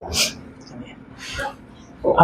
हम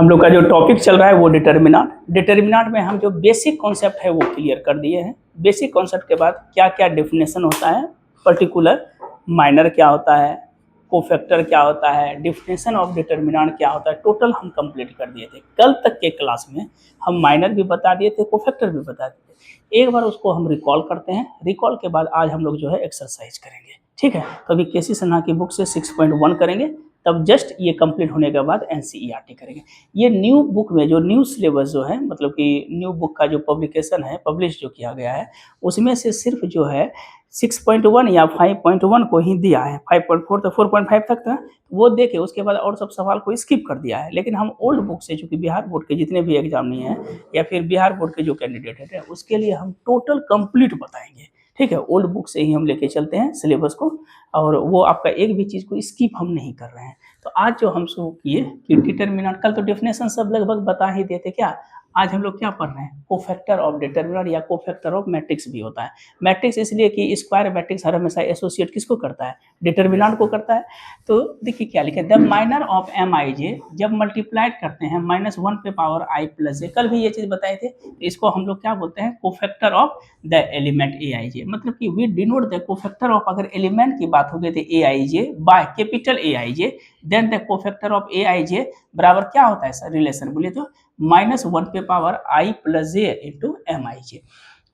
लोग का जो टॉपिक चल रहा है वो डिटर्मिनेंट। डिटर्मिनेंट में हम जो बेसिक कॉन्सेप्ट है वो क्लियर कर दिए हैं। बेसिक कॉन्सेप्ट के बाद क्या क्या डेफिनेशन होता है, पर्टिकुलर माइनर क्या होता है, कोफैक्टर क्या होता है, डेफिनेशन ऑफ डिटर्मिनेंट क्या होता है, टोटल हम कंप्लीट कर दिए थे। कल तक के क्लास में हम माइनर भी बता दिए थे, कोफैक्टर भी बता दिए थे। एक बार उसको हम रिकॉल करते हैं। रिकॉल के बाद आज हम लोग जो है एक्सरसाइज करेंगे, ठीक है। तो अभी केसी सिन्हा की बुक से 6.1 करेंगे, तब जस्ट ये कंप्लीट होने के बाद एनसीईआरटी करेंगे। ये न्यू बुक में जो न्यू सिलेबस जो है, मतलब कि न्यू बुक का जो पब्लिकेशन है, पब्लिश जो किया गया है, उसमें से सिर्फ जो है 6.1 या 5.1 को ही दिया है। 5.4 तो 4.5 तक था, वो देखे उसके बाद और सब सवाल को स्किप कर दिया है। लेकिन हम ओल्ड बुक से, चूंकि बिहार बोर्ड के जितने भी एग्जाम नहीं है या फिर बिहार बोर्ड के जो कैंडिडेट है, उसके लिए हम टोटल कंप्लीट बताएंगे, ठीक है। ओल्ड बुक से ही हम लेके चलते हैं सिलेबस को, और वो आपका एक भी चीज़ को स्किप हम नहीं कर रहे हैं। तो आज जो हम शुरू किए कि डिटर्मिनेंट, कल तो डेफिनेशन सब लगभग बता ही देते क्या, आज हम लोग क्या पढ़ रहे हैं, कोफैक्टर ऑफ डिटर्मिनेंट या कोफैक्टर ऑफ मैट्रिक्स भी होता है। मैट्रिक्स इसलिए कि स्क्वायर मैट्रिक्स हर हमेशा एसोसिएट किसको करता है, डिटर्मिनेंट को करता है। तो देखिए क्या लिखे, द माइनर ऑफ एम आई जे जब मल्टीप्लाइड करते हैं -1 पे पावर आई प्लस जे, कल भी ये चीज़ बताए थे। इसको हम लोग क्या बोलते हैं, cofactor of the element A I J, मतलब कि we denote the cofactor of, अगर एलिमेंट की बात हो गई थी A I J by capital A I J, then the cofactor of A I J बराबर क्या होता है सर, रिलेशन बोलिए तो -1 पे पावर आई प्लस जे इंटू एम आई जे।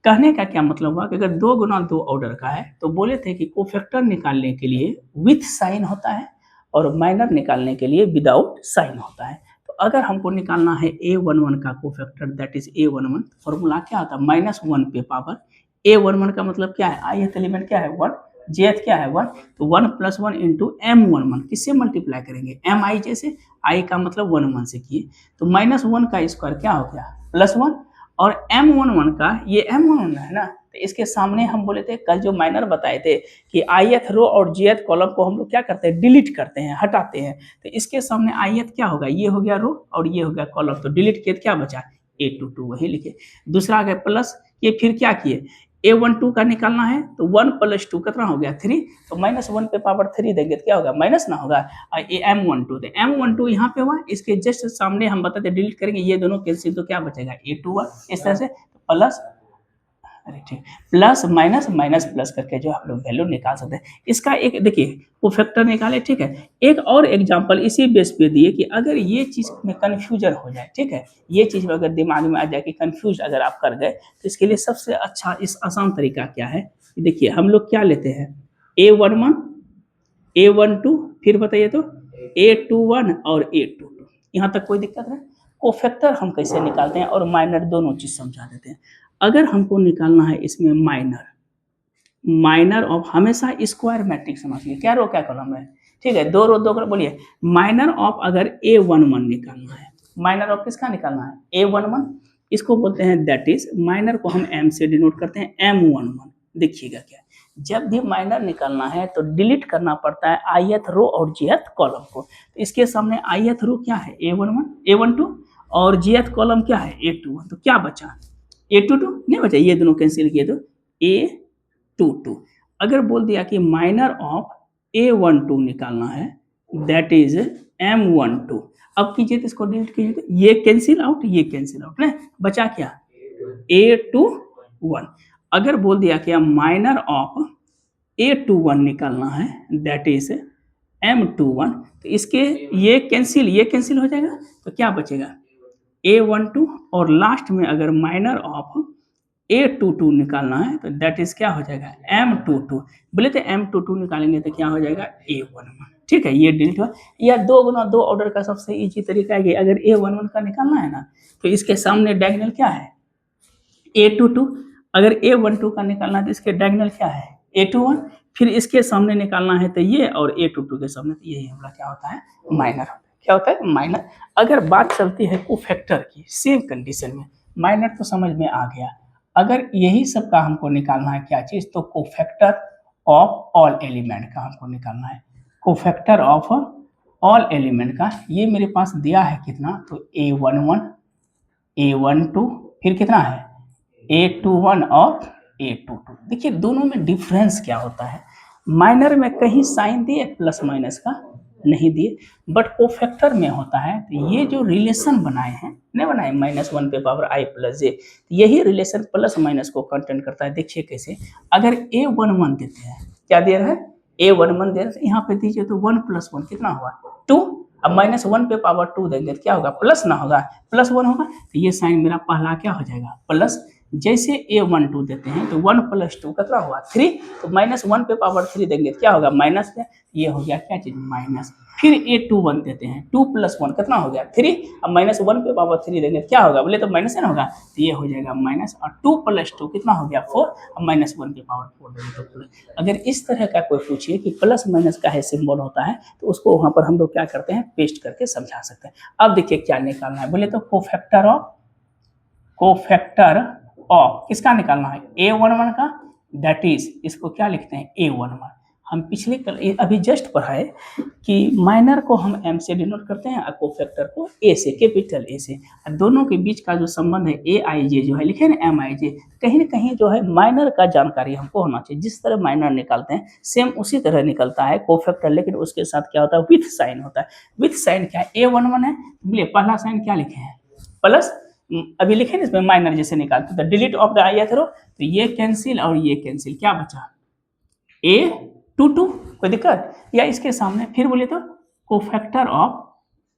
कहने का क्या मतलब हुआ कि अगर 2 गुना 2 ऑर्डर का है, तो बोले थे कि कोफैक्टर निकालने के लिए विथ साइन होता है और माइनर निकालने के लिए विदाउट साइन होता है। तो अगर हमको निकालना है a11 का cofactor, that is a11, formula क्या होता है, -1 पे पावर a11 का मतलब क्या है, ith एलिमेंट क्या है 1, jth क्या है 1, तो 1 + 1 इंटू m11 किससे मल्टीप्लाई करेंगे, एम आई जे से, आई का मतलब 1 1 से किए, तो -1 का स्क्वायर क्या हो गया +1, और m11 का ये m11 है ना, तो इसके सामने हम बोले थे कल जो माइनर बताए थे कि ith रो और jth कॉलम को हम लोग क्या करते हैं, डिलीट करते हैं, हटाते हैं। तो इसके सामने ith क्या होगा, ये हो गया रो और ये हो गया कॉलम, तो डिलीट किए क्या बचा, a22 वही लिखे। दूसरा आ गया प्लस, ये फिर क्या किए, a12 का निकालना है, तो 1 + 2 कितना हो गया 3, तो -1 पे पावर 3 देंगे तो क्या होगा, माइनस ना होगा, m12, तो m12 यहाँ पे हुआ, इसके जस्ट सामने हम बताते डिलीट करेंगे, ये दोनों कैंसिल, तो क्या बचेगा a21, इस तरह से प्लस, अरे ठीक, प्लस माइनस माइनस प्लस करके जो हम लोग वैल्यू निकाल सकते हैं। इसका एक देखिए कोफैक्टर निकाले, ठीक है। एक और एग्जांपल इसी बेस पे दिए कि अगर ये चीज़ में कन्फ्यूजन हो जाए, ठीक है, ये चीज़ में अगर दिमाग में आ जाए कि कन्फ्यूज अगर आप कर गए, तो इसके लिए सबसे अच्छा इस आसान तरीका क्या है, देखिए हम लोग क्या लेते हैं, a11, a12, फिर बताइए तो a21 और a22, यहाँ तक कोई दिक्कत है। कोफैक्टर हम कैसे निकालते हैं और माइनर दोनों चीज़ समझा देते हैं। अगर हमको निकालना है इसमें माइनर, माइनर ऑफ हमेशा स्क्वायर मैट्रिक्स समझिए, क्या रो क्या कॉलम है, ठीक है, 2 रो 2 कॉलम, बोलिए माइनर ऑफ अगर a11 निकालना है, माइनर ऑफ किसका निकालना है, a11, इसको बोलते हैं दैट इज, माइनर को हम m से डिनोट करते हैं m11। देखिएगा क्या, जब भी माइनर निकालना है तो डिलीट करना पड़ता है ith रो और jth कॉलम को। तो इसके सामने ith रो क्या है a11, a12, और jth कॉलम क्या है a21, तो क्या बचा a22, नहीं बचा, ये दोनों कैंसिल किए तो a22। अगर बोल दिया कि माइनर ऑफ a12 निकालना है, दैट इज m12, अब कीजिए तो इसको डिलीट कीजिए, तो ये कैंसिल आउट, ये कैंसिल आउट, ना बचा क्या a21। अगर बोल दिया कि माइनर ऑफ a21 निकालना है, दैट इज m21, तो इसके ये कैंसिल हो जाएगा, तो क्या बचेगा a12, और लास्ट में अगर माइनर ऑफ a22 निकालना है, तो दैट इज क्या हो जाएगा m22। बोले तो m22 निकालेंगे तो क्या हो जाएगा a11, ठीक है, ये डिलीट हुआ। या 2 गुना 2 ऑर्डर का सबसे इजी तरीका है कि अगर a11 का निकालना है ना, तो इसके सामने डायगोनल क्या है a22, अगर a12 का निकालना है तो इसके डायगोनल क्या है a21, फिर इसके सामने निकालना है तो ये, और a22 के सामने, तो ये हमारा क्या होता है माइनर, क्या होता है माइनर। अगर बात चलती है कोफैक्टर की, सेम कंडीशन में, माइनर तो समझ में आ गया, अगर यही सब का हमको निकालना है क्या चीज़, तो कोफैक्टर ऑफ ऑल एलिमेंट का हमको निकालना है, कोफैक्टर ऑफ ऑल एलिमेंट का। ये मेरे पास दिया है कितना, तो a11, a12, फिर कितना है a21 और a22। देखिए दोनों में डिफरेंस क्या होता है, माइनर में कहीं साइन दिए प्लस माइनस का, नहीं दिए, बट कोफैक्टर में होता है। तो ये जो रिलेशन बनाए हैं, नहीं बनाए, -1 पे पावर i प्लस जे, यही रिलेशन प्लस माइनस को कंटेंट करता है। देखिए कैसे, अगर a11 देते हैं, क्या दे रहा है, a11 दे रहा है, यहाँ पे दीजिए तो 1 + 1 कितना हुआ 2, अब -1 पे पावर 2 देंगे तो क्या होगा, प्लस ना होगा, +1 होगा। तो ये साइन मेरा पहला क्या हो जाएगा, प्लस। जैसे a12 देते हैं तो 1 + 2 कितना हुआ 3, तो -1 पे पावर 3 देंगे तो क्या होगा, माइनस में, ये हो गया क्या चीज, माइनस। फिर a21 देते हैं, 2 + 1 कितना हो गया 3, अब -1 पे पावर 3 देंगे तो क्या होगा, बोले तो माइनस है ना होगा, तो ये हो जाएगा माइनस, और 2 + 2 कितना हो गया 4, अब -1 पे पावर 4 देंगे तो प्लस। अगर इस तरह का कोई पूछिए कि प्लस माइनस का है सिंबल होता है, तो उसको वहां पर हम लोग क्या करते हैं, पेस्ट करके समझा सकते हैं। अब देखिए क्या निकालना है, बोले तो कोफैक्टर ऑफ किसका निकालना है, a11 का, दैट इज, इसको क्या लिखते हैं, a11। हम पिछले अभी जस्ट पढ़ाए कि माइनर को हम m से डिनोट करते हैं और कोफैक्टर को a से, कैपिटल A से। दोनों के बीच का जो संबंध है aij जो है, लिखे ना mij, कहीं ना कहीं जो है माइनर का जानकारी हमको होना चाहिए। जिस तरह माइनर निकालते हैं सेम उसी तरह निकलता है कोफैक्टर, लेकिन उसके साथ क्या होता है, विथ साइन होता है। विथ साइन क्या है, a11 है, बोलिए पहला साइन क्या लिखे हैं, प्लस, अभी लिखे ना इसमें माइनर जैसे निकालते हैं, डिलीट ऑफ द ith रो, तो ये कैंसिल और ये कैंसिल, क्या बचा a22, कोई दिक्कत, या इसके सामने फिर बोले तो cofactor of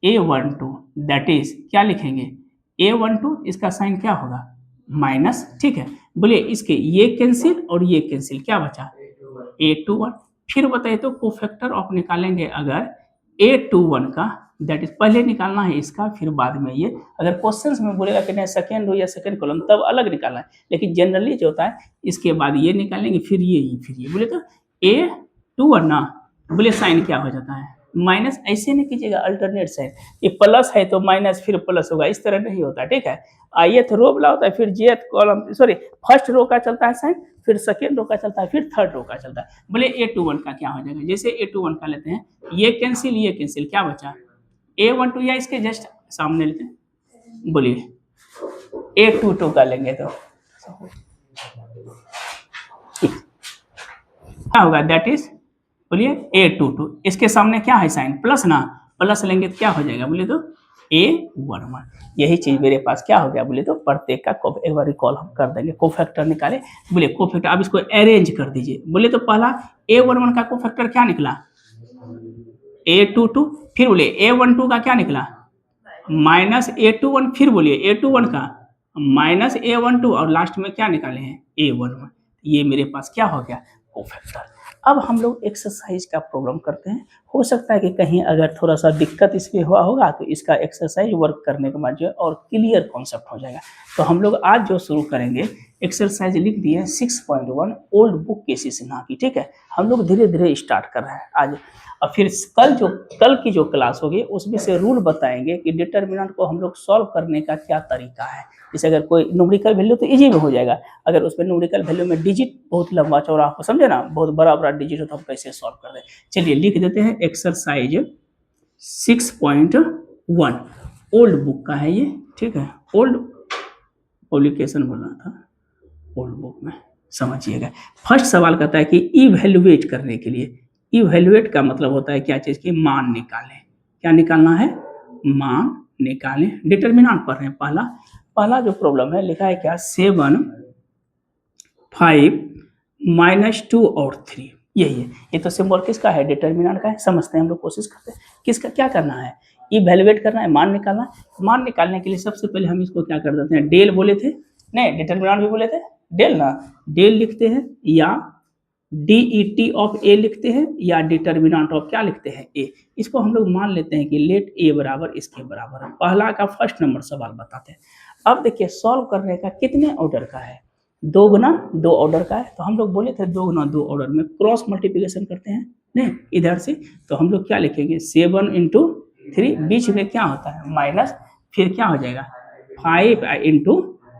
a12, that is क्या लिखेंगे, a12, इसका साइन क्या होगा, माइनस, ठीक है। बोलिए इसके ये कैंसिल और ये कैंसिल, क्या बचा a21। फिर बताइए तो कोफैक्टर ऑफ निकालेंगे अगर a21 का, दैट इज पहले निकालना है इसका, फिर बाद में ये, अगर क्वेश्चंस में बोलेगा कि नहीं सेकंड रो या सेकंड कॉलम तब अलग निकालना है, लेकिन जनरली जो होता है इसके बाद ये निकालेंगे, फिर ये बोले तो a21 ना, बोले साइन क्या हो जाता है, माइनस। ऐसे नहीं कीजिएगा अल्टरनेट साइन, ये प्लस है तो माइनस फिर प्लस होगा, इस तरह नहीं होता, ठीक है। ith रो वाला होता है, फिर jth column, sorry first row का चलता है साइन, फिर सेकेंड रो का चलता है, फिर थर्ड रो का चलता है। बोले a21 का क्या हो जाएगा, जैसे a21 का लेते हैं, ये कैंसिल, क्या बचा a12, या इसके जस्ट सामने लेते हैं, बोलिए a22 का लेंगे तो क्या होगा, दैट इज, बोलिए a22, इसके सामने क्या है साइन, प्लस ना, प्लस लेंगे तो क्या हो जाएगा, बोले तो a11। यही चीज मेरे पास क्या हो गया, बोले तो प्रत्येक का एक बार रिकॉल हम कर देंगे। कोफैक्टर निकाले, बोले कोफैक्टर, अब इसको अरेंज कर दीजिए। बोले तो पहला a11 का कोफैक्टर क्या निकला, a22, फिर बोले a12 का क्या निकला, -a21, फिर बोलिए a21 का -a12, और लास्ट में क्या निकाले हैं, a11। ये मेरे पास क्या हो गया, कोफैक्टर। अब हम लोग एक्सरसाइज का प्रॉब्लम करते हैं। हो सकता है कि कहीं अगर थोड़ा सा दिक्कत इसमें हुआ होगा तो इसका एक्सरसाइज वर्क करने के बाद जो है और क्लियर कॉन्सेप्ट हो जाएगा। तो हम लोग आज जो शुरू करेंगे, एक्सरसाइज लिख दिए 6.1 ओल्ड बुक केसी सिन्हा की, ठीक है। हम लोग धीरे धीरे स्टार्ट कर रहे हैं आज, और फिर कल की जो क्लास होगी उसमें से रूल बताएंगे कि डिटर्मिनेंट को हम लोग सॉल्व करने का क्या तरीका है। जैसे अगर कोई न्यूमेरिकल वैल्यू तो इजी में हो जाएगा, अगर उसमें न्यूमेरिकल वैल्यू में डिजिट बहुत लंबा चौड़ा हो, समझे ना, बहुत बड़ा बड़ा डिजिट हो तो हम कैसे सॉल्व कर दें। चलिए लिख देते हैं, एक्सरसाइज 6.1 ओल्ड बुक का है ये, ठीक है। ओल्ड पब्लिकेशन बोलना था, ओल्ड बुक में समझिएगा। फर्स्ट सवाल कहता है कि इवैल्यूएट करने के लिए, इवैल्यूएट का मतलब होता है क्या चीज की, मान निकालें। क्या निकालना है, मान निकालें। डिटर्मिनेंट पढ़ रहे हैं। पहला जो प्रॉब्लम है लिखा है क्या, 7, 5, -2 और 3, यही है। ये तो सिंबल किसका है, डिटर्मिनेंट का है। समझते हैं हम लोग, कोशिश करते हैं किसका क्या करना है, इवैल्यूएट करना है, मान निकालना है। मान निकालने के लिए सबसे पहले हम इसको क्या कर देते हैं, डेल बोले थे, नहीं डिटर्मिनेंट भी बोले थे, डेल ना, डेल लिखते हैं, या DET ऑफ ए लिखते हैं, या डिटर्मिनेंट ऑफ क्या लिखते हैं, ए। इसको हम लोग मान लेते हैं कि लेट ए बराबर इसके बराबर है। पहला का फर्स्ट नंबर सवाल बताते हैं। अब देखिए सॉल्व करने का कितने ऑर्डर का है, 2 गुना 2 ऑर्डर का है। तो हम लोग बोले थे 2 गुना 2 ऑर्डर में क्रॉस मल्टीप्लिकेशन करते हैं, नहीं इधर से, तो हम लोग क्या लिखेंगे, 7 × 3, बीच में क्या होता है माइनस, फिर क्या हो जाएगा 5 ×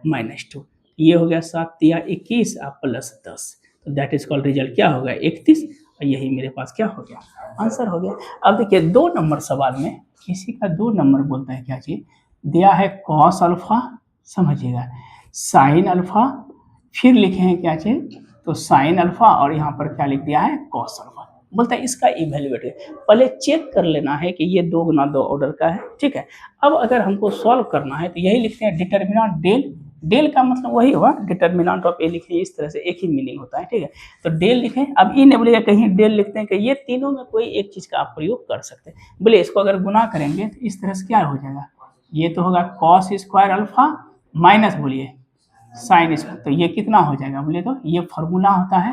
-2, ये हो गया 7 या 21 प्लस 10, तो दैट इज कॉल्ड रिजल्ट क्या होगा 31, और यही मेरे पास क्या हो गया, आंसर हो गया। अब देखिए 2 नंबर सवाल में किसी का 2 नंबर बोलता है क्या चीज दिया है, कॉस अल्फा, समझिएगा, साइन अल्फा, फिर लिखे हैं क्या चीज, तो साइन अल्फा, और यहाँ पर क्या लिख दिया है, कॉस अल्फा। बोलता है इसका इवेल्युएट करें। पहले चेक कर लेना है कि ये 2 गुना 2 ऑर्डर का है, ठीक है। अब अगर हमको सॉल्व करना है तो यही लिखते हैं डिटर्मिनेंट डेल। डेल का मतलब वही हुआ डिटर्मिनेंट ऑफ ए लिखें, इस तरह से एक ही मीनिंग होता है, ठीक है। तो डेल लिखें। अब ई ने बोलेगा कहीं डेल लिखते हैं कि ये तीनों में कोई एक चीज का आप प्रयोग कर सकते हैं। बोले इसको अगर गुना करेंगे तो इस तरह से क्या हो जाएगा, ये तो होगा कॉस स्क्वायर अल्फा माइनस बोलिए साइन स्क्वायर, तो ये कितना हो जाएगा बोलिए, तो ये फॉर्मूला होता है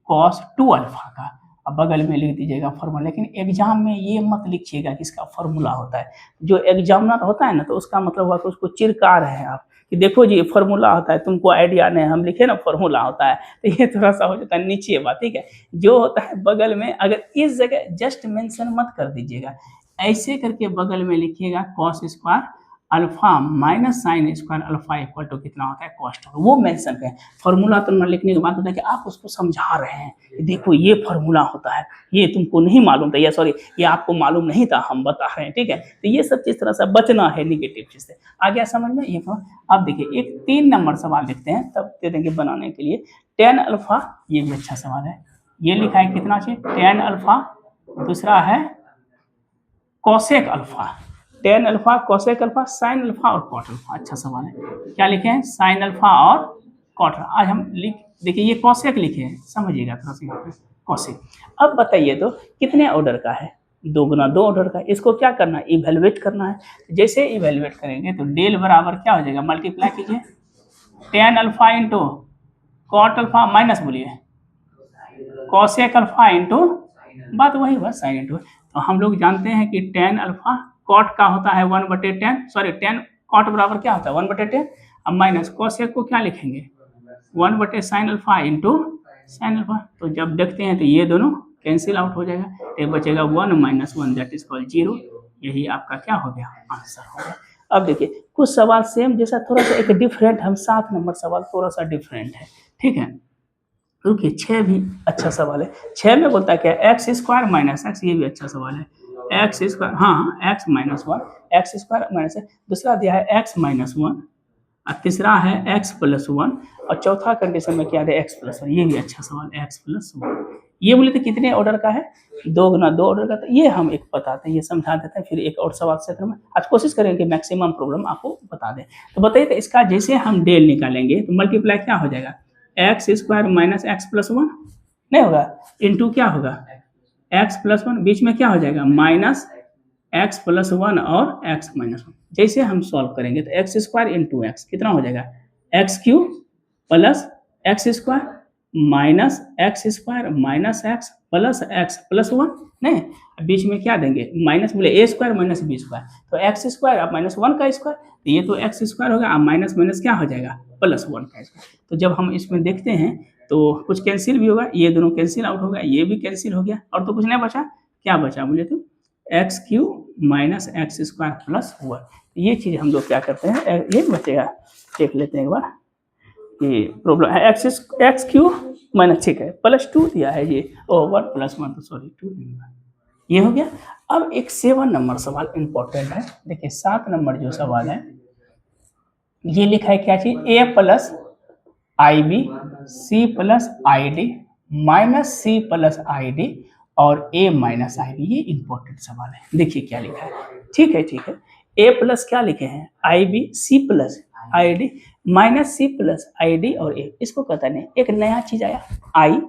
कॉस 2 अल्फा का। अब बगल में लिख दीजिएगा फॉर्मूला, लेकिन एग्जाम में ये मत लिखिएगा कि इसका फॉर्मूला होता है। जो एग्जामिनर होता है ना, तो उसका मतलब हुआ कि उसको चिरका रहे हैं आप कि देखो जी ये फॉर्मूला होता है, तुमको आइडिया नहीं, हम लिखे ना फॉर्मूला होता है, तो ये थोड़ा सा हो जाता है नीचे बात, ठीक है। जो होता है बगल में, अगर इस जगह जस्ट मेंशन मत कर दीजिएगा, ऐसे करके बगल में लिखिएगा cos square alpha minus sine square alpha equal to कितना होता है कॉस 2, वो मेंशन करें। फॉर्मूला तो ना लिखने के बाद होता है कि आप उसको समझा रहे हैं कि देखो ये फॉर्मूला होता है, ये तुमको नहीं मालूम था, या सॉरी ये आपको मालूम नहीं था, हम बता रहे हैं, ठीक है। तो ये सब चीज तरह से बचना है निगेटिव चीज से। आ गया समझ में ये। अब देखिए एक 3 नंबर सवाल लिखते हैं, तब दे देंगे बनाने के लिए। टेन अल्फा, ये भी अच्छा सवाल है। ये लिखा है कितना चाहिए, टेन अल्फा, दूसरा है cosec alpha, tan alpha cosec alpha sine alpha और कॉट अल्फा। अच्छा सवाल है, क्या लिखे हैं, साइन अल्फा और कॉट। आज हम लिख देखिए ये कोसेक लिखे हैं, समझिएगा थोड़ा सा यहाँ पे कोसेक। अब बताइए तो कितने ऑर्डर का है, 2 गुना 2 ऑर्डर का। इसको क्या करना है, इवेलुएट करना है। जैसे इवेलुएट करेंगे तो डेल बराबर क्या हो जाएगा, मल्टीप्लाई कीजिए tan alpha into cot alpha minus बोलिए कोसेक अल्फा इंटू, बात वही हुआ साइन इंटू। तो हम लोग जानते हैं कि टेन अल्फा कॉट का होता है 1/10, सॉरी टेन कॉट बराबर क्या होता है 1/10। अब माइनस कोसेक को क्या लिखेंगे 1/sin alpha into sine alpha. तो जब देखते हैं तो ये दोनों कैंसिल आउट हो जाएगा, तो बचेगा 1 - 1 दैट इज कॉल्ड 0। यही आपका क्या हो गया, आंसर हो गया। अब देखिए कुछ सवाल सेम जैसा, थोड़ा सा एक डिफरेंट, हम 7 नंबर सवाल थोड़ा सा डिफरेंट है, ठीक है। रुकिए 6 भी अच्छा सवाल है। 6 में बोलता है क्या, एक्स स्क्वायर माइनस एक्स, ये भी अच्छा सवाल है। एक्स स्क्वायर, हाँ x minus 1, x square minus, दूसरा दिया है एक्स माइनस 1, और तीसरा है एक्स प्लस 1, और चौथा कंडीशन में क्या है एक्स प्लस 1। ये भी अच्छा सवाल, एक्स प्लस 1। ये बोले तो कितने ऑर्डर का है, 2 गुना 2 ऑर्डर का। तो ये हम एक बताते हैं, ये समझा देते हैं, फिर एक और सवाल क्षेत्र में आज कोशिश करेंगे मैक्सिमम प्रॉब्लम आपको बता दें। तो बताइए तो इसका जैसे हम डेल निकालेंगे तो मल्टीप्लाई क्या हो जाएगा, x square minus x plus 1 नहीं होगा, इंटू क्या होगा एक्स प्लस 1, बीच में क्या हो जाएगा माइनस एक्स प्लस 1 और एक्स माइनस 1। जैसे हम सॉल्व करेंगे तो एक्स स्क्वायर इंटू एक्स कितना हो जाएगा, x cube plus x square minus x square minus x plus 1, नहीं बीच में क्या देंगे माइनस, बोले ए स्क्वायर माइनस बी स्क्वायर, तो एक्स स्क्वायर अब माइनस 1 का स्क्वायर, तो ये तो एक्स स्क्वायर होगा, अब माइनस माइनस क्या हो जाएगा प्लस 1 का स्क्वायर। तो जब हम इसमें देखते हैं तो कुछ कैंसिल भी होगा, ये दोनों कैंसिल आउट होगा, ये भी कैंसिल हो गया, और तो कुछ नहीं बचा, क्या बचा बोले तो x cube minus x square plus 1। ये चीज़ हम लोग क्या करते हैं, ये बचेगा, देख लेते हैं एक बार। ये प्रॉब्लम है एक्स क्यूब माइनस, ठीक है प्लस 2 दिया है ये, और 1 + 1 तो सॉरी 2 ये हो गया। अब एक 7 नंबर सवाल इंपॉर्टेंट है, देखिए 7 नंबर जो सवाल है ये लिखा है क्या चीज, A plus I B C plus I D minus C plus I D और ए माइनस आई बी। ये इंपॉर्टेंट सवाल है, देखिए क्या लिखा है, ठीक है ठीक है। ए प्लस क्या लिखे हैं I B C plus I D minus C plus I D और ए, इसको कहते हैं एक नया चीज आया आई।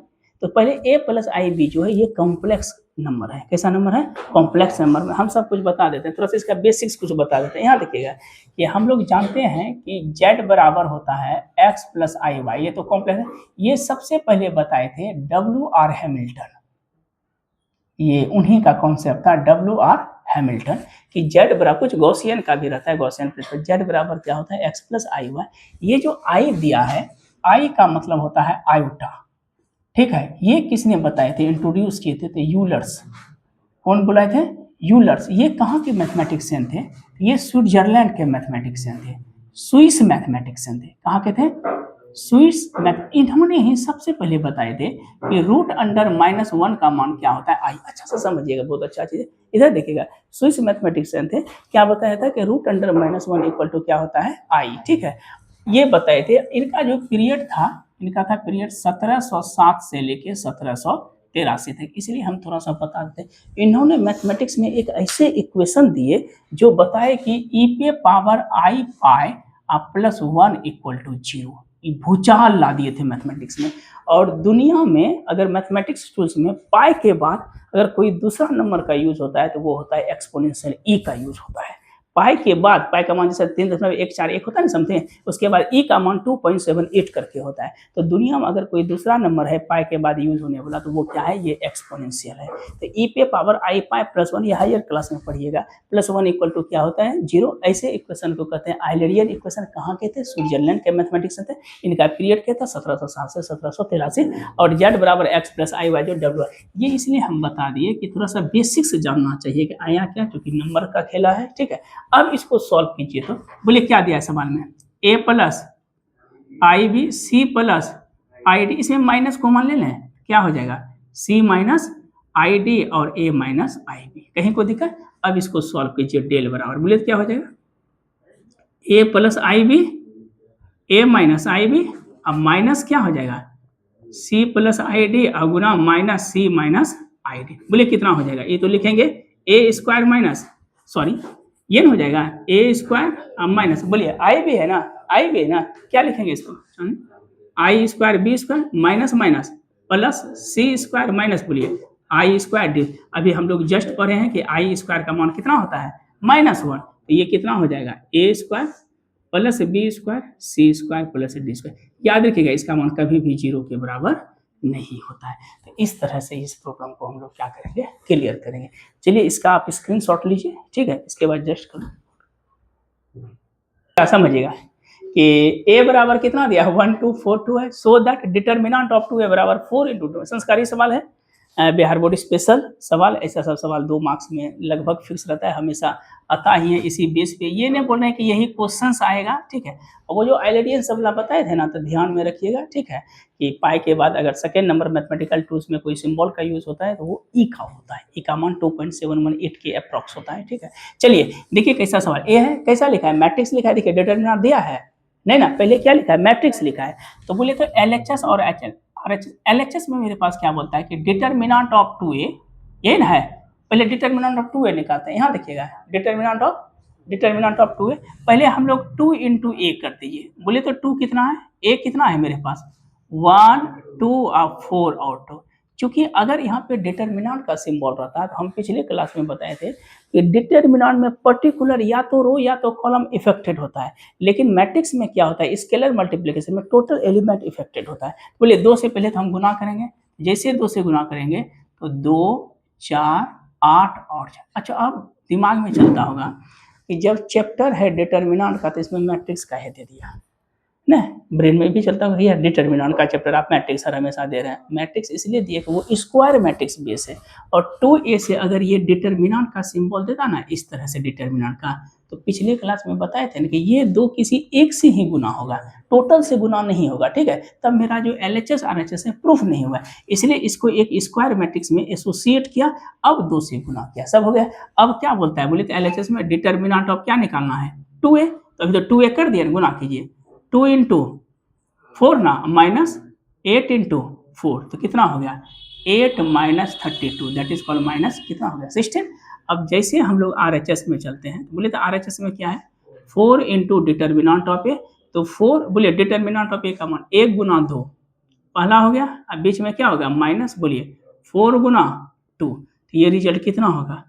तो पहले ए प्लस आई बी जो है ये कॉम्प्लेक्स नंबर है, कैसा नंबर है कॉम्प्लेक्स नंबर में। हम सब कुछ बता देते हैं, थोड़ा सा इसका बेसिक्स कुछ बता देते हैं। यहाँ देखिएगा कि हम लोग जानते हैं कि z बराबर होता है x प्लस आई वाई, ये तो कॉम्प्लेक्स है। ये सबसे पहले बताए थे WR हैमिल्टन, ये उन्हीं का कॉन्सेप्ट था WR हैमिल्टन कि z बराबर, कुछ गॉसियन का भी रहता है, गॉसियन प्रिंसिपल, z बराबर क्या होता है x प्लस आई वाई। ये जो i दिया है, i का मतलब होता है आयोटा, ठीक है। ये किसने बताए थे, इंट्रोड्यूस किए थे, यूलर्स। कौन बुलाए थे, यूलर्स। ये कहाँ के मैथमेटिशियन थे, ये स्विट्जरलैंड के मैथमेटिशियन थे, स्विस मैथमेटिशियन थे। कहाँ के थे, स्विस मैथ। इन्होंने ही सबसे पहले बताए थे कि रूट अंडर -1 का मान क्या होता है आई। अच्छा से समझिएगा, बहुत अच्छा चीज है। इधर देखिएगा स्विस मैथमेटिशियन थे, क्या बताया था कि रूट अंडर -1 इक्वल टू क्या होता है आई, ठीक है। ये बताए थे। इनका जो पीरियड था, इनका था पीरियड 1707 से लेके 1700 83 तक, इसलिए हम थोड़ा सा बता देते हैं। इन्होंने मैथमेटिक्स में एक ऐसे इक्वेशन दिए जो बताए कि ई पे power i pi plus 1 equal to 0, भूचाल ला दिए थे मैथमेटिक्स में। और दुनिया में अगर मैथमेटिक्स टूल्स में पाई के बाद अगर कोई दूसरा नंबर का यूज होता है तो वो होता है एक्सपोनेंशियल ई का यूज होता है। पाई के बाद, पाई का मान जैसे 3.141 होता है ना समथिंग, उसके बाद ई का मान 2.78 करके होता है। तो दुनिया में अगर कोई दूसरा नंबर है पाई के बाद यूज होने वाला तो वो क्या है, ये एक्सपोनेंशियल है। तो ई पे पावर आई पाई प्लस 1, ये हायर क्लास में पढ़िएगा, प्लस 1 इक्वल टू क्या होता है, 0। ऐसे इक्वेशन को कहते हैं आइलरियन इक्वेशन। कहाँ के थे, स्विट्जरलैंड के मैथमेटिक्स थे। इनका पीरियड क्या था, 1760 से 1783। और जेड बराबर एक्स प्लस आई वाई जो डब्ल्यू, ये इसलिए हम बता दिए कि थोड़ा सा बेसिक्स जानना चाहिए कि आया क्या, क्योंकि नंबर का खेला है, ठीक है। अब इसको सॉल्व कीजिए तो बोलिए क्या दिया है सवाल में, a plus I B C plus I d, इसमें माइनस कॉमन ले लें, क्या हो जाएगा, c माइनस आई डी और a माइनस आई बी, कहीं को दिक्कत। अब इसको सॉल्व कीजिए, डेल बराबर, बोलिए तो क्या हो जाएगा, a plus I B a minus I B, अब माइनस क्या हो जाएगा, c प्लस आई डी और गुना माइनस c माइनस आई डी। बोलिए कितना हो जाएगा, ये तो लिखेंगे a स्क्वायर माइनस, सॉरी ये न हो जाएगा ए स्क्वायर माइनस, बोलिए आई भी है ना, आई भी है ना, क्या लिखेंगे इसको, I square B square minus minus plus C square minus, बोलिए आई स्क्वायर डी। अभी हम लोग जस्ट पढ़े हैं कि आई स्क्वायर का मान कितना होता है, -1, तो ये कितना हो जाएगा, ए स्क्वायर प्लस बी स्क्वायर सी स्क्वायर प्लस डी स्क्वायर। याद रखिएगा इसका मान कभी भी 0 के बराबर नहीं होता है। तो इस तरह से इस प्रॉब्लम को हम लोग क्या करेंगे, क्लियर करेंगे। चलिए इसका आप स्क्रीनशॉट लीजिए, ठीक है, इसके बाद जस्ट करो, क्या समझिएगा कि a बराबर कितना दिया, 1 2 4 2 है, so that determinant of 2a बराबर 4 × 2। संस्कारी सवाल है, बिहार बोर्ड स्पेशल सवाल, ऐसा सब सवाल 2 मार्क्स में लगभग फिक्स रहता है, हमेशा आता ही है इसी बेस पे। ये नहीं बोल रहे हैं कि यही क्वेश्चंस आएगा, ठीक है। और वो जो आइलरियन सब बताए थे ना, तो ध्यान में रखिएगा, ठीक है, कि पाई के बाद अगर सेकेंड नंबर मैथमेटिकल टूल्स में कोई सिंबल का यूज होता है तो वो ई का होता है, ई का मान 2.718 के अप्रॉक्स होता है, ठीक है। चलिए देखिए कैसा सवाल ए है, कैसा लिखा है, मैट्रिक्स लिखा है, देखिए डिटरमिनेंट दिया है नहीं ना, पहले क्या लिखा है, मैट्रिक्स लिखा है। तो बोले तो एलएचएस और एलएचएस में मेरे पास क्या बोलता है कि डिटरमिनेंट ऑफ 2a, ये ना है, पहले डिटरमिनेंट ऑफ 2a निकालते हैं। यहाँ देखिएगा डिटरमिनेंट ऑफ 2a, पहले हम लोग 2 × a कर दीजिए। बोले तो 2 कितना है, a कितना है मेरे पास, 1 2 और 4 और 2। क्योंकि अगर यहाँ पे डिटरमिनेंट का सिंबल रहता है तो हम पिछले क्लास में बताए थे कि डिटरमिनेंट में पर्टिकुलर या तो रो या तो कॉलम इफेक्टेड होता है, लेकिन मैट्रिक्स में क्या होता है, स्केलर मल्टीप्लिकेशन में टोटल एलिमेंट इफेक्टेड होता है। बोलिए 2 से पहले तो हम गुना करेंगे, जैसे 2 से गुना करेंगे तो 2 4 8 और 4। अच्छा, अब दिमाग में चलता होगा कि जब चैप्टर है डिटरमिनेंट का तो इसमें मैट्रिक्स का है दे दिया ना, ब्रेन में भी चलता होगा यार डिटरमिनेंट का चैप्टर आप मैट्रिक्स हर हमेशा दे रहे हैं। मैट्रिक्स इसलिए दिए कि वो स्क्वायर मैट्रिक्स बेस है, और 2a से अगर ये डिटरमिनेंट का सिंबल देता ना इस तरह से डिटरमिनेंट का, तो पिछले क्लास में बताए थे ना कि ये 2 किसी एक से ही गुना होगा, टोटल से गुना नहीं होगा, ठीक है। तब मेरा जो LHS RHS है प्रूफ नहीं हुआ, इसलिए इसको एक स्क्वायर मैट्रिक्स में एसोसिएट किया, अब 2 से गुना किया, सब हो गया। अब क्या बोलता है, बोले तो LHS में डिटरमिनेंट ऑफ क्या निकालना है, 2a, तो अभी तो 2a कर दिया, गुना कीजिए, 2 × 4 ना माइनस 8 × 4, तो कितना हो गया 8 - 32, दैट इज कॉल्ड माइनस कितना हो गया 16। अब जैसे हम लोग RHS में चलते हैं, बोले तो RHS में क्या है, 4 × डिटरमिनेंट ऑफ ए, तो 4, बोलिए डिटरमिनेंट ऑफ ए का मान 1 × 2 पहला हो गया, अब बीच में क्या होगा माइनस, बोलिए 4 × 2, तो ये रिजल्ट कितना होगा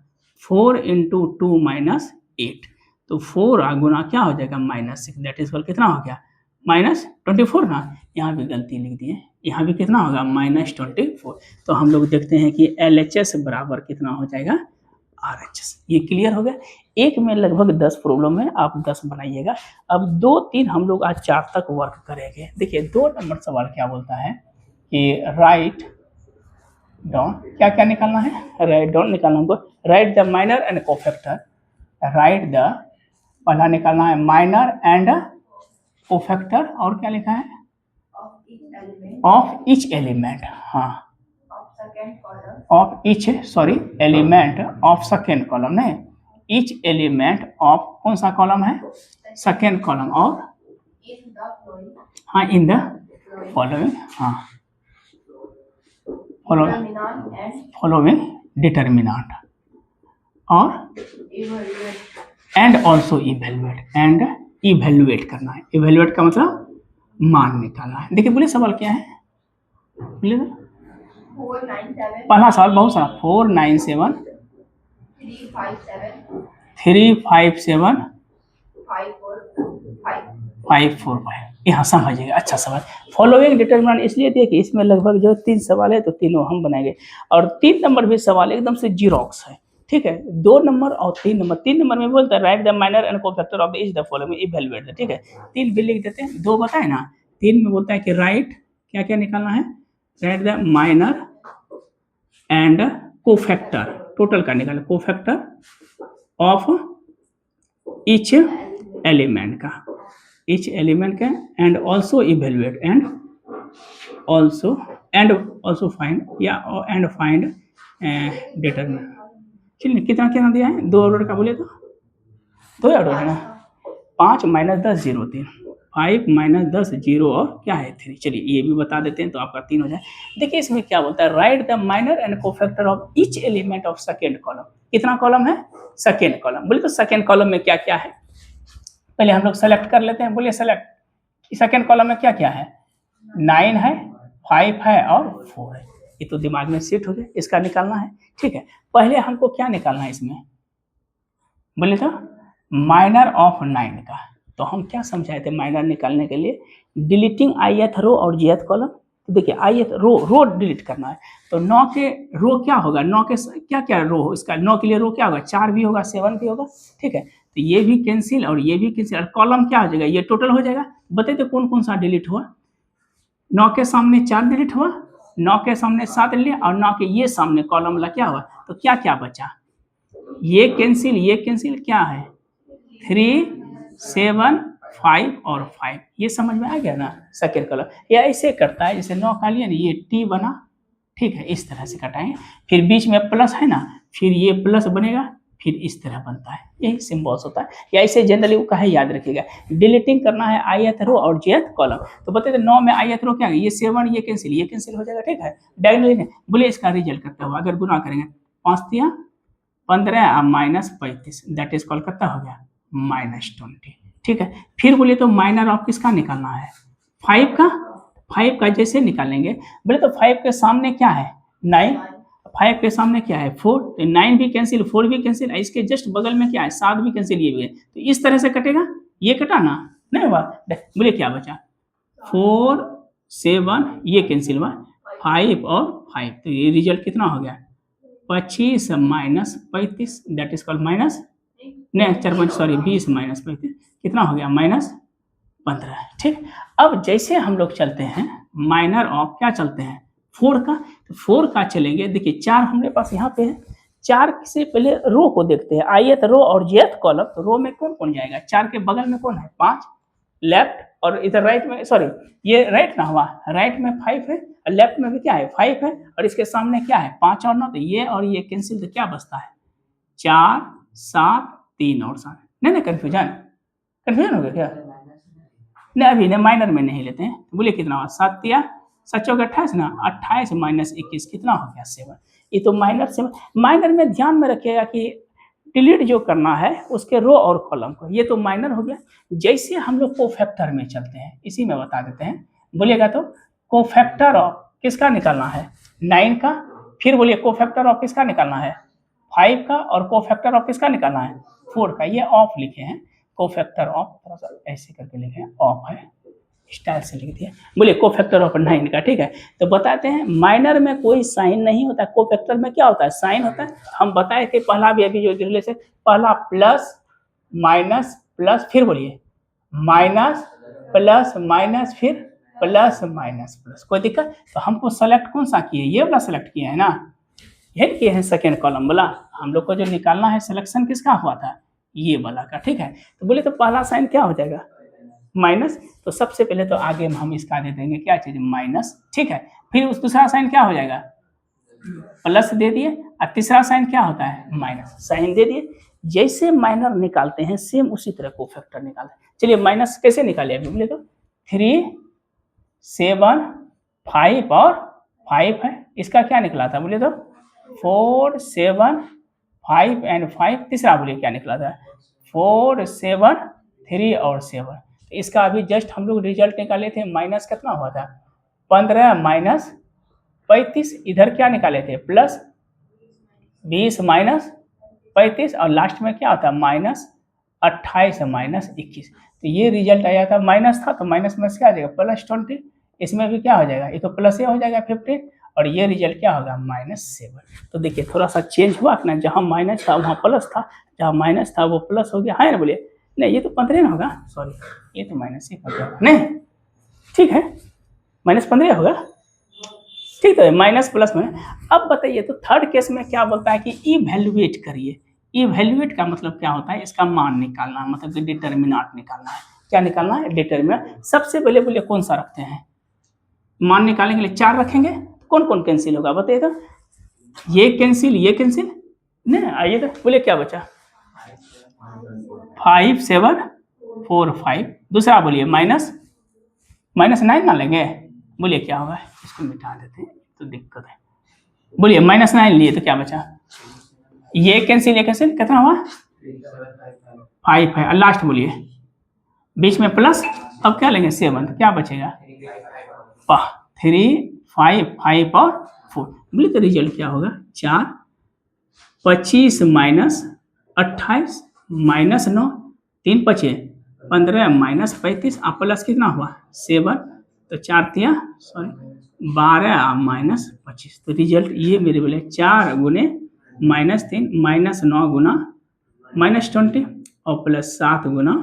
4 × 2 - 8, तो 4 गुना क्या हो जाएगा -6, दैट इज कॉल्ड कितना हो गया -24 ना, यहाँ भी गलती लिख दिए, यहाँ भी कितना होगा -24। तो हम लोग देखते हैं कि LHS बराबर कितना हो जाएगा RHS। ये क्लियर हो गया। एक में लगभग 10 प्रॉब्लम है, आप 10 बनाइएगा। अब 2 3 हम लोग आज 4 तक वर्क करेंगे। देखिए 2 नंबर सवाल क्या बोलता है कि राइट डाउन, क्या क्या निकालना है, राइट डाउन निकालना हमको, right the minor and cofactor, right the, पहला निकालना है माइनर एंड कोफैक्टर, और क्या लिखा है ऑफ ईच एलिमेंट, हाँ of each, sorry element of second column, नहीं ईच एलिमेंट ऑफ कौन सा कॉलम है, सेकेंड कॉलम, और हाँ इन द फॉलोइंग, हाँ फॉलोइंग डिटर्मिनेंट और एंड ऑल्सो इवेल्युएट करना है। इवेल्युएट का मतलब मान निकालना है। देखिए बोले सवाल क्या है, बोले पहला सवाल बहुत सारा 497 357 545 यहाँ समझिएगा। अच्छा सवाल फॉलोइंग डिटरमिनेंट इसलिए दिया कि इसमें लगभग जो 3 सवाल है तो तीनों हम बनाएंगे और 3 नंबर भी सवाल एकदम से जीरोक्स है, ठीक है। 2 नंबर और 3 नंबर, 3 नंबर में बोलता है right the minor and cofactor of each the following evaluate, ठीक है। 3 भी लिख देते हैं, 2 बताए ना, 3 में बोलता है कि राइट क्या क्या निकालना है, right the minor and cofactor, total का निकालना कोफैक्टर ऑफ ईच एलिमेंट का, each element का and also evaluate and also find या and find determine। चलिए कितना कितना दिया है, 2 ऑर्डर का बोले तो 2 ऑर्डर है ना, 5 माइनस 10 0 3, 5 माइनस 10 0 और क्या है 3। चलिए ये भी बता देते हैं तो आपका 3 हो जाए। देखिए इसमें क्या बोलता है, right the minor and cofactor of each element of second column. कितना कॉलम है, सेकेंड कॉलम। बोले तो सेकेंड कॉलम में क्या क्या है, पहले हम लोग सेलेक्ट कर लेते हैं। बोलिए सेलेक्ट, सेकेंड कॉलम में क्या क्या है, 9 है, 5 है और 4 है। ये तो दिमाग में सेट हो गया, इसका निकालना है, ठीक है। पहले हमको क्या निकालना है इसमें, बोले तो माइनर ऑफ 9 का। तो हम क्या समझाए थे माइनर निकालने के लिए, डिलीटिंग ith रो और jth कॉलम। तो देखिए ith रो डिलीट करना है, तो 9 के रो क्या होगा, 9 के क्या क्या रो हो इसका, 9 के लिए रो क्या होगा, 4 भी होगा 7 भी होगा, ठीक है। तो ये भी कैंसिल और ये भी कैंसिल और कॉलम क्या हो जाएगा, ये टोटल हो जाएगा। बताइए तो कौन कौन सा डिलीट हुआ, 9 के सामने 4 डिलीट हुआ, 9 के सामने 7 डिलीट और 9 के ये सामने कॉलम वाला क्या हुआ, तो क्या क्या बचा, ये कैंसिल क्या है 3 7 5 और 5। ये समझ में आ गया ना सेकेंड कॉलम। या ऐसे करता है जैसे 9 का लिया ना, ये टी बना, ठीक है, इस तरह से कटाएंगे, फिर बीच में प्लस है ना, फिर ये प्लस बनेगा, फिर इस तरह बनता है, यही सिंबल्स होता है। या इसे जनरली का है, याद रखिएगा। डिलीटिंग करना है ith रो और jth कॉलम। तो बताइए 9 में ith रो क्या है, ये 7 ये कैंसिल हो जाएगा, ठीक है। डायगोनली बोलिए इसका रिजल्ट करते हुआ अगर गुना करेंगे 5 तिया 15 और माइनस 35 दैट इज कॉल करता हो गया -20, ठीक है। फिर बोलिए तो माइनर ऑफ किसका निकालना है, 5 का जैसे निकालेंगे। बोले तो 5 के सामने क्या है 9, 5 के सामने क्या है 4, तो 9 भी कैंसिल 4 भी कैंसिल, इसके जस्ट बगल में क्या है 7 भी कैंसिल, ये भी है। तो इस तरह से कटेगा, ये कटा ना, नहीं हुआ। बोले क्या बचा 4 7 ये कैंसिल हुआ, 5 और 5, तो ये रिजल्ट कितना हो गया 25 minus 35 that is called minus, नहीं 4 सॉरी 20 माइनस 35 कितना हो गया -15, ठीक। अब जैसे हम लोग चलते हैं माइनर ऑफ क्या चलते हैं 4 का, तो 4 का चलेंगे। देखिए 4 हमारे पास यहाँ पे है, 4 से पहले रो को देखते हैं, ith रो और jth कॉलम। तो रो में कौन कौन जाएगा, 4 के बगल में कौन है 5 लेफ्ट, और इधर राइट में सॉरी ये राइट ना हुआ, राइट में 5 है और लेफ्ट में भी क्या है 5 है, और इसके सामने क्या है 5 और 9, तो ये और ये कैंसिल, तो क्या बचता है 4 7 3 और 7। नहीं कंफ्यूजन हो गया क्या, नहीं अभी नहीं माइनर में नहीं लेते हैं। तो बोलिए कितना हुआ 7 तिया 7 चौक 28 ना, 28 माइनस 21 कितना हो गया 7। ये तो माइनर से, माइनर में ध्यान में रखिएगा कि डिलीट जो करना है उसके रो और कॉलम को, ये तो माइनर हो गया। जैसे हम लोग कोफैक्टर में चलते हैं, इसी में बता देते हैं। बोलिएगा तो कोफैक्टर ऑफ किसका निकालना है 9 का, फिर बोलिए कोफैक्टर ऑफ किसका निकालना है 5 का, और कोफैक्टर ऑफ किसका निकालना है 4 का। ये ऑफ लिखे हैं, कोफैक्टर ऑफ थोड़ा सा ऐसे करके लिखे हैं, ऑफ है स्टाइल से लिख दिया। बोलिए कोफैक्टर ऑफ 9 का, ठीक है। तो बताते हैं माइनर में कोई साइन नहीं होता, कोफैक्टर में क्या होता है साइन होता है। हम बताए कि पहला भी अभी जो रिलेशन, पहला प्लस माइनस प्लस, फिर बोलिए माइनस प्लस माइनस, फिर प्लस माइनस प्लस, कोई दिक्कत। तो हमको सेलेक्ट कौन सा किए, ये वाला सेलेक्ट किए है ना, यही किए हैं सेकेंड कॉलम वाला। हम लोग को जो निकालना है सिलेक्शन किसका हुआ था, ये वाला का, ठीक है। तो बोले तो पहला साइन क्या हो जाएगा माइनस, तो सबसे पहले तो आगे हम इसका दे देंगे क्या चीज माइनस, ठीक है। फिर उस दूसरा साइन क्या हो जाएगा प्लस दे दिए, और तीसरा साइन क्या होता है माइनस साइन दे दिए। जैसे माइनर निकालते हैं सेम उसी तरह कोफैक्टर निकालते हैं। चलिए माइनस कैसे निकाले अभी बोले तो 3 7 5 और 5 है, इसका क्या निकला था बोलिए तो 4 7 5 एंड 5, तीसरा बोलिए क्या निकला था 4 7 3 और 7। इसका अभी जस्ट हम लोग रिजल्ट निकाले थे, माइनस कितना हुआ था 15 माइनस 35, इधर क्या निकाले थे प्लस 20 माइनस 35 और लास्ट में क्या होता है माइनस 28 माइनस 21। तो ये रिजल्ट आया था, माइनस था तो माइनस में से क्या आ जाएगा प्लस 20, इसमें भी क्या हो जाएगा ये तो प्लस ही हो जाएगा 15, और ये रिजल्ट क्या होगा -7। तो देखिए थोड़ा सा चेंज हुआ ना, जहाँ माइनस था वहाँ प्लस था, जहाँ माइनस था वो प्लस हो गया है ना बोलिए। नहीं ये तो 15 ना होगा, सॉरी ये तो माइनस ही हो जाएगा, नहीं ठीक है -15 होगा, ठीक है माइनस प्लस में। अब बताइए तो थर्ड केस में क्या बोलता है कि इवैल्यूएट करिए। इवैल्यूएट का मतलब क्या होता है, इसका मान निकालना है, मतलब कि डिटर्मिनेंट निकालना है। क्या निकालना है डिटर्मिनेंट। सबसे पहले बोलिए कौन सा रखते हैं, मान निकालने के लिए 4 रखेंगे, कौन कौन कैंसिल होगा बताइए तो, ये कैंसिल नहीं, आइए तो बोलिए क्या बचा 5 7 4 5, दूसरा बोलिए -9 ना लेंगे, बोलिए क्या होगा, इसको मिटा देते हैं तो दिक्कत है। बोलिए -9 लिए तो क्या बचा, ये कैंसिल कितना हुआ 5 है, लास्ट बोलिए बीच में प्लस, अब क्या लेंगे 7, तो क्या बचेगा 3 5 5 और 4। बोलिए तो रिजल्ट क्या होगा 4 25 माइनस 28 माइनस 9 3 बचे 15 माइनस 35 और प्लस कितना हुआ 7, तो 4 तिया 12 माइनस 25। तो रिजल्ट ये मेरे बोले 4 गुने -3 -9 गुना -20 और +7 गुना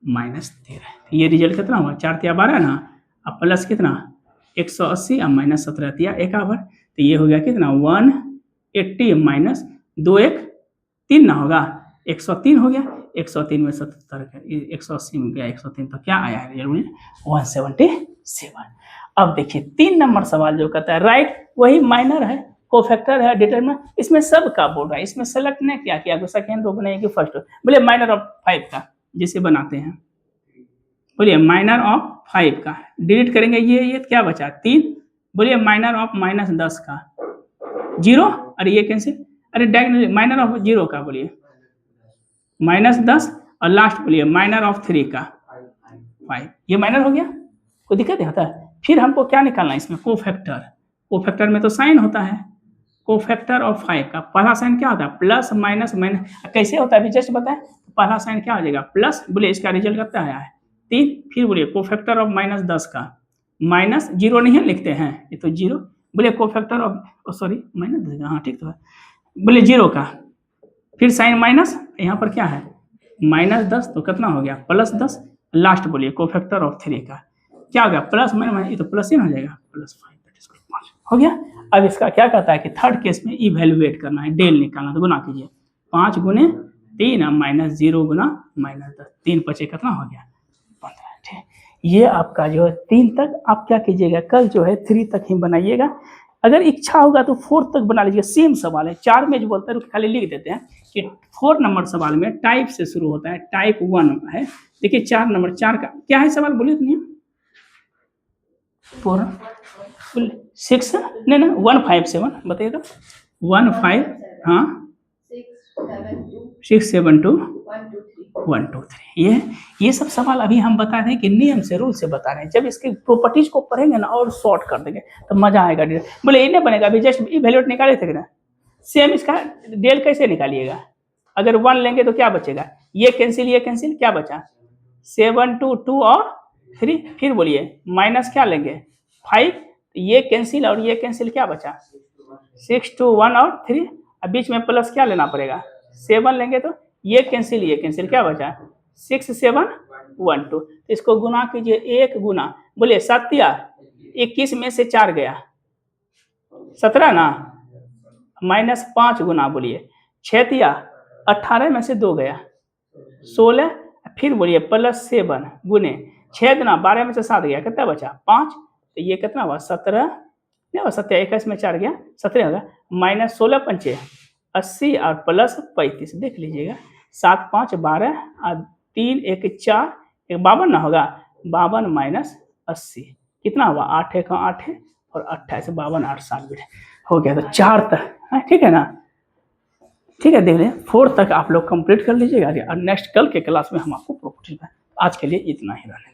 -13। ये रिजल्ट कितना हुआ 4 तिया 12 ना, अब प्लस कितना 180 और -17 तिया 51, तो ये हो गया कितना 180 माइनस 2 1 3 ना होगा 103 हो गया, 103 में 77 180 में गया 103, तो क्या आया है 177। अब देखिए 3 नंबर सवाल जो कहता है राइट, वही माइनर है, कोफैक्टर है, डिटरमिनेंट, इसमें सब का बोल रहा है, इसमें सेलेक्ट ने क्या किया सेकंड रो बनाइए कि फर्स्ट रो, बोले माइनर ऑफ 5 का जिसे बनाते हैं, बोलिए माइनर ऑफ 5 का डिलीट करेंगे, ये क्या बचा 3, बोलिए माइनर ऑफ -10 का 0, अरे ये कैंसिल, अरे डायरेक्ट माइनर ऑफ 0 का बोलिए -10 और लास्ट बोलिए माइनर ऑफ 3 का 5, ये माइनर हो गया, कोई दिक्कत होता है। फिर हमको क्या निकालना है इसमें कोफैक्टर में तो साइन होता है, कोफैक्टर ऑफ 5 का पहला साइन क्या होता है प्लस माइनस माइनस, कैसे होता है अभी जस्ट बताएं, पहला साइन क्या हो जाएगा प्लस, बोलिए इसका रिजल्ट कितना आया है 3, फिर बोलिए कोफैक्टर ऑफ -10 का -0 नहीं लिखते हैं ये तो 0, बोलिए कोफैक्टर ऑफ सॉरी माइनस, हाँ ठीक तो है, बोलिए 0 का फिर साइन माइनस, यहाँ पर क्या है -10 तो कितना हो गया +10, लास्ट बोलिए कोफैक्टर ऑफ 3 का क्या हो गया प्लस माइनस, ये तो प्लस ही हो जाएगा +5 हो गया। अब इसका क्या कहता है कि थर्ड केस में इवैल्यूएट करना है, डेल निकालना, तो गुना कीजिए 5 गुने 3 -0 गुना -10, 3 पचे कितना हो गया 15। ठीक, ये आपका जो है 3 तक आप क्या कीजिएगा कल जो है 3 तक ही बनाइएगा, अगर इच्छा होगा तो 4 तक बना लीजिए, सेम सवाल है, 4 में जो बोलता है खाली लिख देते हैं कि 4 नंबर सवाल में टाइप से शुरू होता है, टाइप 1 है, देखिए 4 नंबर 4 का क्या है सवाल बोलिए तो नहीं 4 6 नहीं ना 157 बताइएगा 15 हाँ 6 7 2 1 2 3, ये सब सवाल अभी हम बता रहे हैं कि नियम से रूल से बता रहे हैं, जब इसके प्रॉपर्टीज को पढ़ेंगे ना और शॉर्ट कर देंगे तो मजा आएगा। बोले ये नहीं बनेगा, अभी जस्ट इवैल्यूएट निकाले थे ना, सेम इसका डेल कैसे निकालिएगा, अगर 1 लेंगे तो क्या बचेगा, ये कैंसिल क्या बचा 7 2 2 और 3, फिर बोलिए माइनस क्या लेंगे 5, ये कैंसिल और ये कैंसिल क्या बचा 6 2 1 और 3, अब बीच में प्लस क्या लेना पड़ेगा 7 लेंगे तो ये कैंसिल क्या बचा 6 7 1 2, इसको गुना कीजिए 1 गुना, बोलिए 7 21 में से 4 गया 17 ना, -5 गुना बोलिए 6 18 में से 2 गया 16, फिर बोलिए +7 गुने 6 दुना 12 में से 7 गया, कितना बचा 5, तो ये कितना हुआ 17, नहीं हुआ 17 21 में 4 गया 17 होगा, -16 पंचे 80 और +35, देख लीजिएगा 7 5 12 और 3 1 4 1 52 ना होगा, 52 - 80 कितना हुआ 8 1 8 और 28 52 8 7 बेटे हो गया, तो 4 तक है, ठीक है ना। ठीक है, देख लें 4 तक आप लोग कंप्लीट कर लीजिएगा और नेक्स्ट कल के क्लास में हम आपको प्रॉपर्टी, आज के लिए इतना ही रहने।